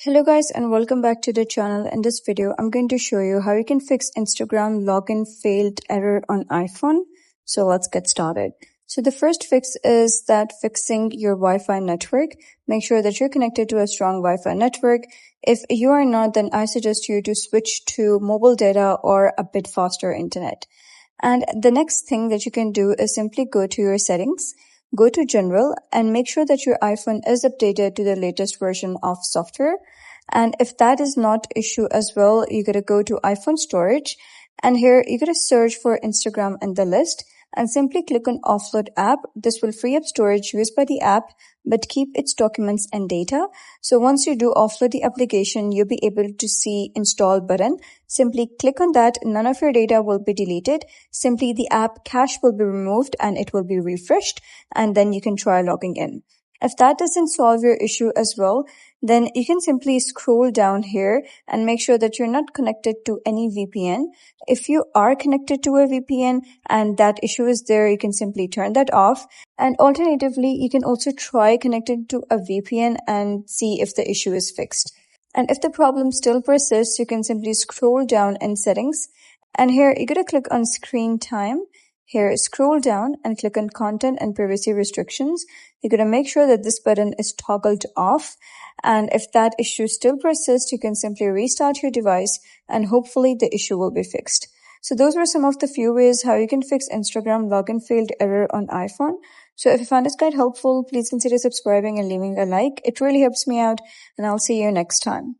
Hello guys and welcome back to the channel. In this video, I'm going to show you how you can fix Instagram login failed error on iPhone. So let's get started. So the first fix is that fixing your Wi-Fi network. Make sure that you're connected to a strong Wi-Fi network. If you are not, then I suggest you to switch to mobile data or a bit faster internet. And the next thing that you can do is simply go to your settings, go to general, and make sure that your iPhone is updated to the latest version of software. And if that is not issue as well, you gotta go to iPhone storage, and here you gotta search for Instagram in the list and simply click on offload app. This will free up storage used by the app but keep its documents and data. So once you do offload the application, you'll be able to see install button. Simply click on that. None of your data will be deleted. Simply the app cache will be removed and it will be refreshed, and then you can try logging in. If that doesn't solve your issue as well, then you can simply scroll down here and make sure that you're not connected to any VPN. If you are connected to a VPN and that issue is there, you can simply turn that off. And alternatively, you can also try connecting to a VPN and see if the issue is fixed. And if the problem still persists, you can simply scroll down in settings. And here you gotta click on screen time. Here, scroll down and click on content and privacy restrictions. You're going to make sure that this button is toggled off. And if that issue still persists, you can simply restart your device and hopefully the issue will be fixed. So those were some of the few ways how you can fix Instagram login failed error on iPhone. So if you found this guide helpful, please consider subscribing and leaving a like. It really helps me out, and I'll see you next time.